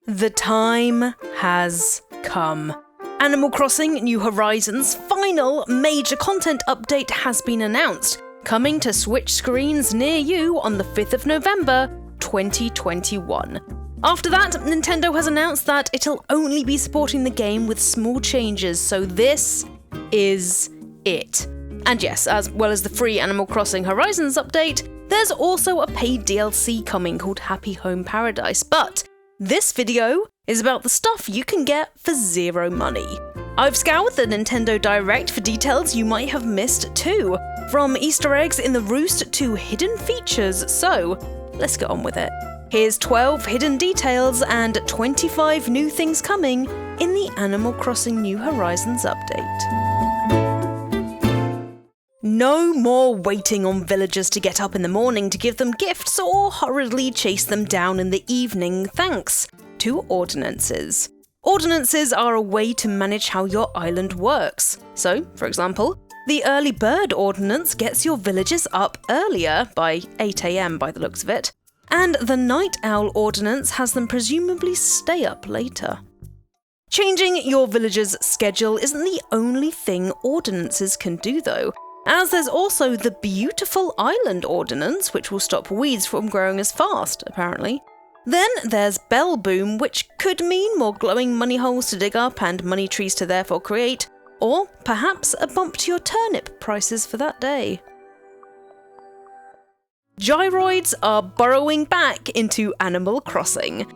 The time has come. Animal Crossing New Horizons' final major content update has been announced, coming to Switch screens near you on the 5th of November, 2021. After that, Nintendo has announced that it'll only be supporting the game with small changes, so this is it. And yes, as well as the free Animal Crossing Horizons update, there's also a paid DLC coming called Happy Home Paradise, but this video is about the stuff you can get for zero money. I've scoured the Nintendo Direct for details you might have missed too, from Easter eggs in the Roost to hidden features, so let's get on with it. Here's 12 hidden details and 25 new things coming in the Animal Crossing New Horizons update. No more waiting on villagers to get up in the morning to give them gifts or hurriedly chase them down in the evening thanks to Ordinances. Ordinances are a way to manage how your island works. So, for example, the Early Bird Ordinance gets your villagers up earlier, by 8 AM by the looks of it, and the Night Owl Ordinance has them presumably stay up later. Changing your villagers' schedule isn't the only thing Ordinances can do though, as there's also the Beautiful Island Ordinance, which will stop weeds from growing as fast, apparently. Then there's Bell Boom, which could mean more glowing money holes to dig up and money trees to therefore create, or perhaps a bump to your turnip prices for that day. Gyroids are burrowing back into Animal Crossing.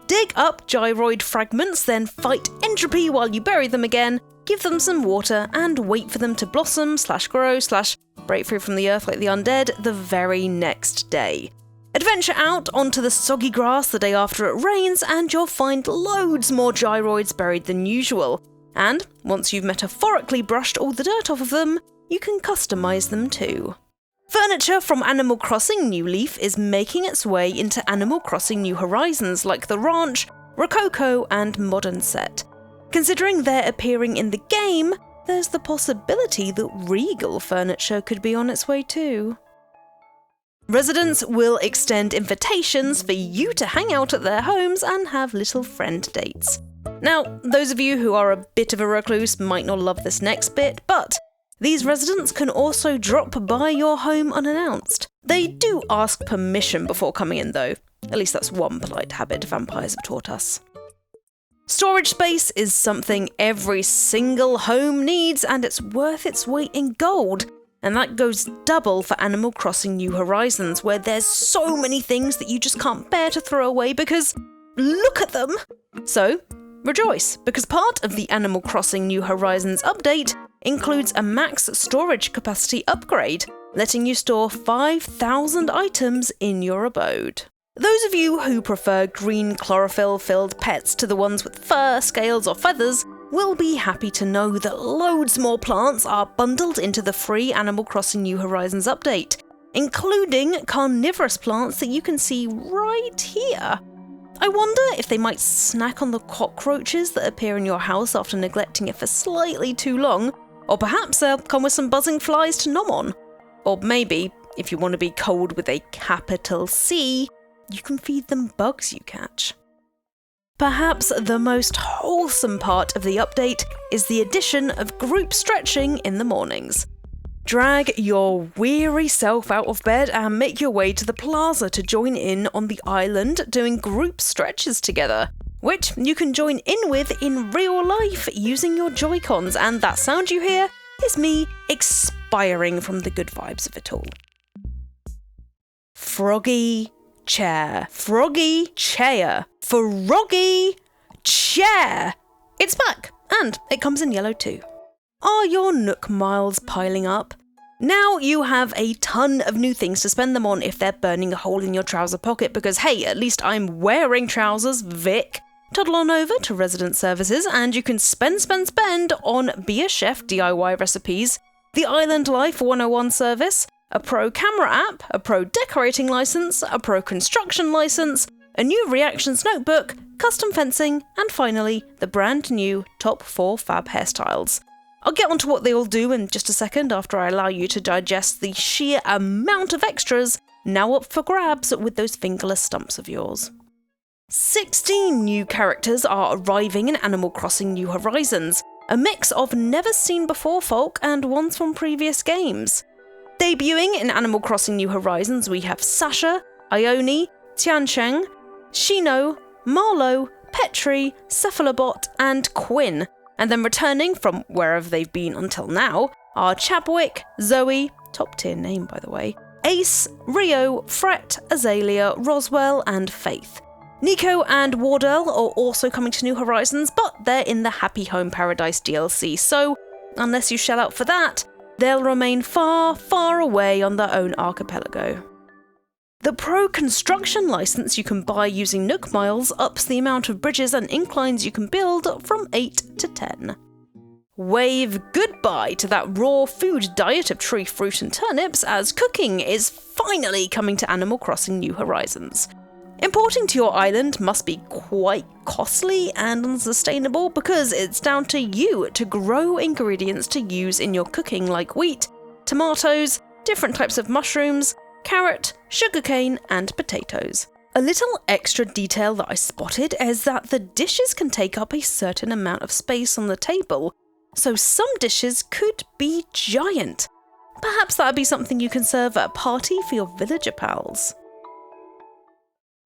Dig up gyroid fragments, then fight entropy while you bury them again, give them some water, and wait for them to blossom, /grow, /break free from the earth like the undead the very next day. Adventure out onto the soggy grass the day after it rains, and you'll find loads more gyroids buried than usual. And once you've metaphorically brushed all the dirt off of them, you can customise them too. Furniture from Animal Crossing New Leaf is making its way into Animal Crossing New Horizons, like the Ranch, Rococo, and Modern Set. Considering they're appearing in the game, there's the possibility that Regal furniture could be on its way too. Residents will extend invitations for you to hang out at their homes and have little friend dates. Now, those of you who are a bit of a recluse might not love this next bit, but these residents can also drop by your home unannounced. They do ask permission before coming in though. At least that's one polite habit vampires have taught us. Storage space is something every single home needs, and it's worth its weight in gold. And that goes double for Animal Crossing New Horizons, where there's so many things that you just can't bear to throw away because look at them! So, rejoice, because part of the Animal Crossing New Horizons update includes a max storage capacity upgrade, letting you store 5,000 items in your abode. Those of you who prefer green chlorophyll-filled pets to the ones with fur, scales, or feathers will be happy to know that loads more plants are bundled into the free Animal Crossing New Horizons update, including carnivorous plants that you can see right here. I wonder if they might snack on the cockroaches that appear in your house after neglecting it for slightly too long, or perhaps they'll come with some buzzing flies to nom on. Or maybe, if you want to be cold with a capital C, you can feed them bugs you catch. Perhaps the most wholesome part of the update is the addition of group stretching in the mornings. Drag your weary self out of bed and make your way to the plaza to join in on the island doing group stretches together, which you can join in with in real life using your Joy-Cons, and that sound you hear is me expiring from the good vibes of it all. Froggy Chair. Froggy Chair. Froggy Chair! It's back, and it comes in yellow too. Are your Nook miles piling up? Now you have a ton of new things to spend them on if they're burning a hole in your trouser pocket, because hey, at least I'm wearing trousers, Vic. Toddle on over to Resident Services and you can spend on Be a Chef DIY recipes, the Island Life 101 service, a pro camera app, a pro decorating license, a pro construction license, a new reactions notebook, custom fencing, and finally, the brand new top 4 fab hairstyles. I'll get onto what they all do in just a second after I allow you to digest the sheer amount of extras now up for grabs with those fingerless stumps of yours. 16 new characters are arriving in Animal Crossing New Horizons, a mix of never-seen-before folk and ones from previous games. Debuting in Animal Crossing New Horizons, we have Sasha, Ione, Tiancheng, Shino, Marlo, Petri, Cephalobot, and Quinn, and then returning from wherever they've been until now are Chadwick, Zoe, top-tier name by the way, Ace, Rio, Fret, Azalea, Roswell, and Faith. Nico and Wardell are also coming to New Horizons, but they're in the Happy Home Paradise DLC, so unless you shell out for that, they'll remain far, far away on their own archipelago. The Pro Construction license you can buy using Nook Miles ups the amount of bridges and inclines you can build from 8 to 10. Wave goodbye to that raw food diet of tree fruit and turnips, as cooking is finally coming to Animal Crossing New Horizons. Importing to your island must be quite costly and unsustainable because it's down to you to grow ingredients to use in your cooking like wheat, tomatoes, different types of mushrooms, carrot, sugarcane, and potatoes. A little extra detail that I spotted is that the dishes can take up a certain amount of space on the table, so some dishes could be giant. Perhaps that'd be something you can serve at a party for your villager pals.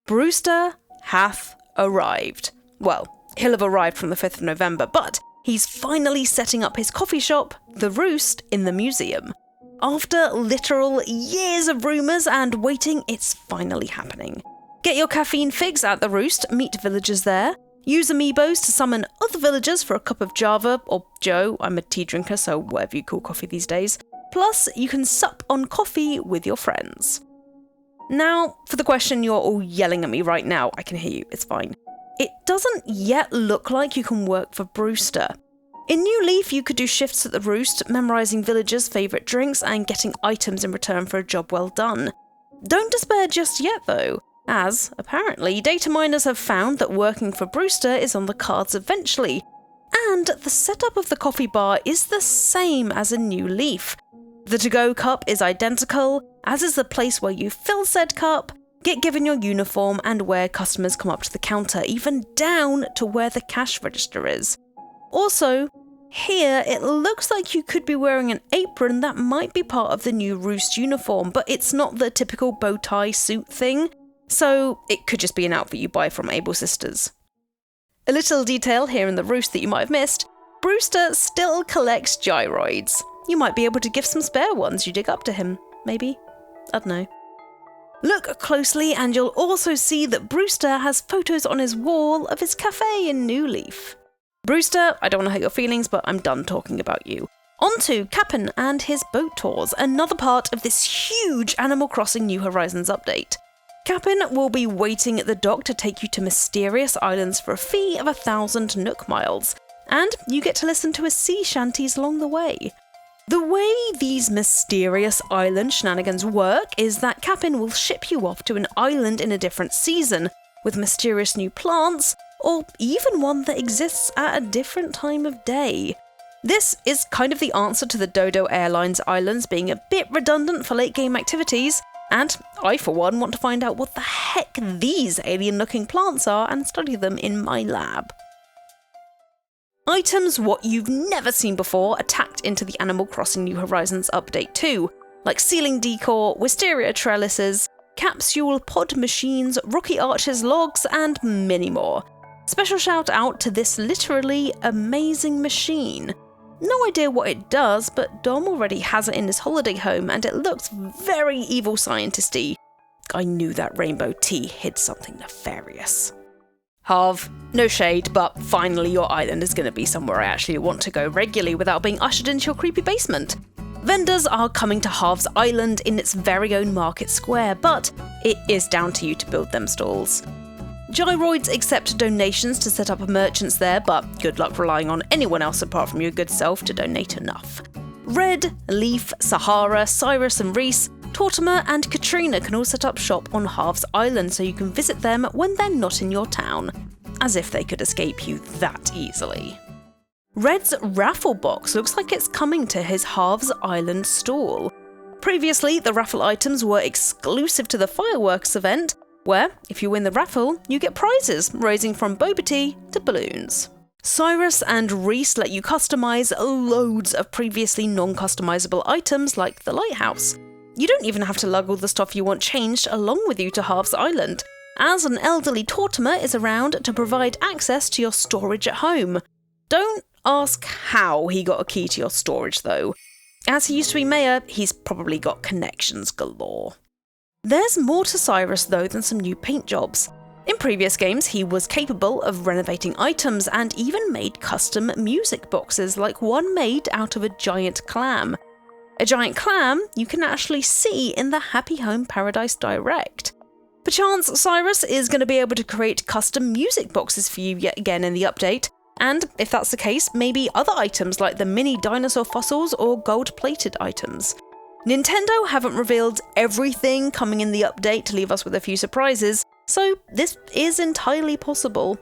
Brewster hath arrived. Well, he'll have arrived from the 5th of November, but he's finally setting up his coffee shop, The Roost, in the museum. After literal years of rumours and waiting, it's finally happening. Get your caffeine fix at The Roost, meet villagers there, use amiibos to summon other villagers for a cup of Java, or Joe, I'm a tea drinker, so whatever you call coffee these days. Plus, you can sup on coffee with your friends. Now, for the question you're all yelling at me right now, I can hear you, it's fine. It doesn't yet look like you can work for Brewster. In New Leaf, you could do shifts at The Roost, memorising villagers' favourite drinks and getting items in return for a job well done. Don't despair just yet though, as, apparently, data miners have found that working for Brewster is on the cards eventually, and the setup of the coffee bar is the same as in New Leaf. The to-go cup is identical, as is the place where you fill said cup, get given your uniform, and where customers come up to the counter, even down to where the cash register is. Also, here it looks like you could be wearing an apron that might be part of the new Roost uniform, but it's not the typical bow tie suit thing, so it could just be an outfit you buy from Able Sisters. A little detail here in The Roost that you might have missed, Brewster still collects gyroids. You might be able to give some spare ones you dig up to him, maybe? I don't know. Look closely and you'll also see that Brewster has photos on his wall of his cafe in New Leaf. Brewster, I don't want to hurt your feelings, but I'm done talking about you. On to Cap'n and his boat tours, another part of this huge Animal Crossing New Horizons update. Cap'n will be waiting at the dock to take you to mysterious islands for a fee of 1,000 Nook Miles, and you get to listen to his sea shanties along the way. The way these mysterious island shenanigans work is that Cap'n will ship you off to an island in a different season, with mysterious new plants, or even one that exists at a different time of day. This is kind of the answer to the Dodo Airlines islands being a bit redundant for late game activities, and I for one want to find out what the heck these alien looking plants are and study them in my lab. Items what you've never seen before are tacked into the Animal Crossing New Horizons update too, like ceiling decor, wisteria trellises, capsule pod machines, rocky arches logs, and many more. Special shout out to this literally amazing machine. No idea what it does, but Dom already has it in his holiday home and it looks very evil scientist-y. I knew that rainbow tea hid something nefarious. Harv, no shade, but finally your island is going to be somewhere I actually want to go regularly without being ushered into your creepy basement. Vendors are coming to Harv's Island in its very own market square, but it is down to you to build them stalls. Gyroids accept donations to set up merchants there, but good luck relying on anyone else apart from your good self to donate enough. Red, Leaf, Sahara, Cyrus and Reese, Tortimer and Katrina can all set up shop on Harv's Island so you can visit them when they're not in your town. As if they could escape you that easily. Red's raffle box looks like it's coming to his Harv's Island stall. Previously, the raffle items were exclusive to the fireworks event, where, if you win the raffle, you get prizes ranging from boba tea to balloons. Cyrus and Reese let you customize loads of previously non-customizable items like the lighthouse. You don't even have to lug all the stuff you want changed along with you to Halves Island, as an elderly Tortimer is around to provide access to your storage at home. Don't ask how he got a key to your storage though. As he used to be mayor, he's probably got connections galore. There's more to Cyrus though than some new paint jobs. In previous games, he was capable of renovating items and even made custom music boxes like one made out of a giant clam. A giant clam you can actually see in the Happy Home Paradise Direct. Perchance Cyrus is going to be able to create custom music boxes for you yet again in the update, and if that's the case, maybe other items like the mini dinosaur fossils or gold-plated items. Nintendo haven't revealed everything coming in the update to leave us with a few surprises, so this is entirely possible.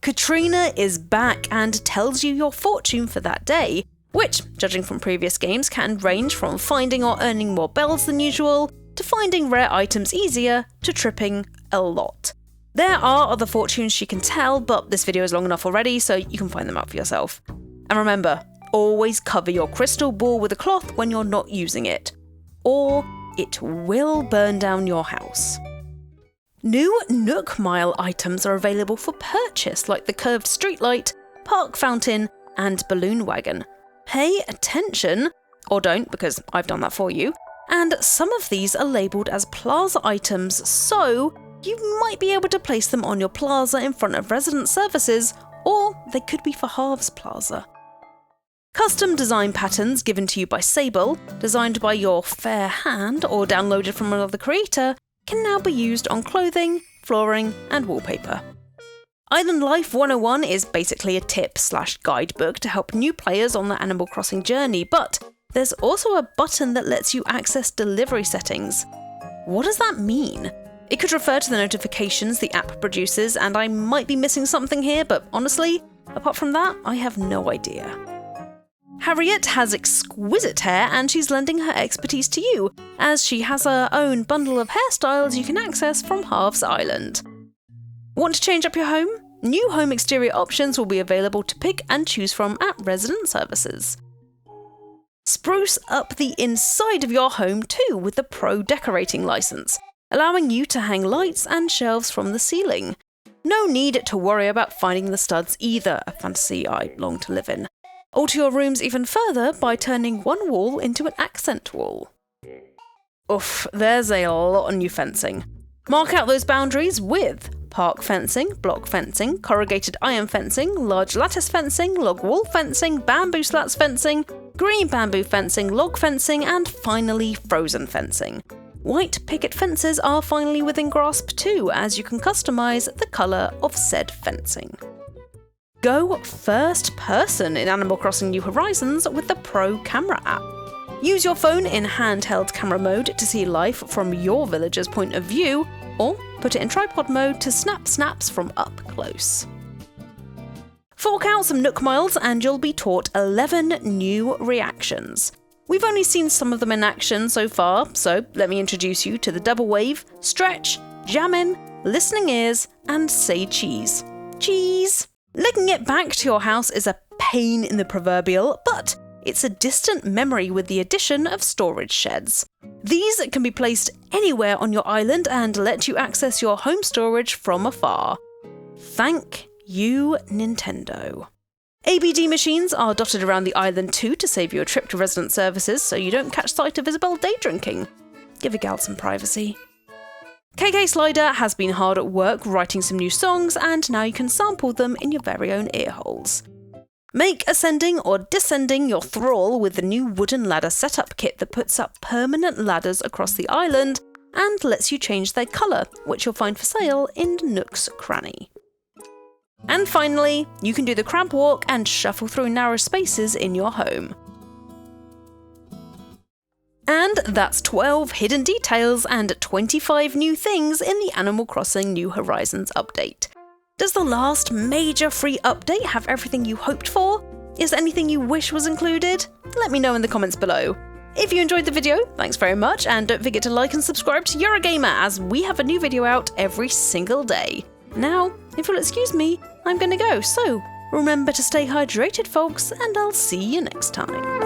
Katrina is back and tells you your fortune for that day, which, judging from previous games, can range from finding or earning more bells than usual, to finding rare items easier, to tripping a lot. There are other fortunes she can tell, but this video is long enough already, so you can find them out for yourself. And remember, always cover your crystal ball with a cloth when you're not using it, or it will burn down your house. New Nook Mile items are available for purchase, like the curved streetlight, park fountain, and balloon wagon. Pay attention, or don't, because I've done that for you, and some of these are labelled as plaza items, so you might be able to place them on your plaza in front of resident services, or they could be for Halves Plaza. Custom design patterns given to you by Sable, designed by your fair hand or downloaded from another creator, can now be used on clothing, flooring, and wallpaper. Island Life 101 is basically a tip/guidebook to help new players on their Animal Crossing journey, but there's also a button that lets you access delivery settings. What does that mean? It could refer to the notifications the app produces, and I might be missing something here, but honestly, apart from that, I have no idea. Harriet has exquisite hair and she's lending her expertise to you, as she has her own bundle of hairstyles you can access from Halves Island. Want to change up your home? New home exterior options will be available to pick and choose from at resident services. Spruce up the inside of your home too with the Pro Decorating license, allowing you to hang lights and shelves from the ceiling. No need to worry about finding the studs either, a fantasy I long to live in. Alter your rooms even further by turning one wall into an accent wall. Oof, there's a lot of new fencing. Mark out those boundaries with park fencing, block fencing, corrugated iron fencing, large lattice fencing, log wall fencing, bamboo slats fencing, green bamboo fencing, log fencing, and finally frozen fencing. White picket fences are finally within grasp too, as you can customise the colour of said fencing. Go first person in Animal Crossing New Horizons with the Pro Camera app. Use your phone in handheld camera mode to see life from your villager's point of view, or put it in tripod mode to snap snaps from up close. Fork out some Nook Miles and you'll be taught 11 new reactions. We've only seen some of them in action so far, so let me introduce you to the Double Wave, Stretch, Jammin', Listening Ears, and Say Cheese. Cheese! Lugging it back to your house is a pain in the proverbial, but it's a distant memory with the addition of storage sheds. These can be placed anywhere on your island and let you access your home storage from afar. Thank you, Nintendo. ABD machines are dotted around the island too to save you a trip to resident services so you don't catch sight of Isabel day drinking. Give a gal some privacy. KK Slider has been hard at work writing some new songs, and now you can sample them in your very own earholes. Make ascending or descending your thrall with the new wooden ladder setup kit that puts up permanent ladders across the island and lets you change their colour, which you'll find for sale in Nook's Cranny. And finally, you can do the crab walk and shuffle through narrow spaces in your home. And that's 12 hidden details and 25 new things in the Animal Crossing New Horizons update. Does the last major free update have everything you hoped for? Is there anything you wish was included? Let me know in the comments below. If you enjoyed the video, thanks very much, and don't forget to like and subscribe to Eurogamer, as we have a new video out every single day. Now, if you'll excuse me, I'm gonna go, so remember to stay hydrated, folks, and I'll see you next time.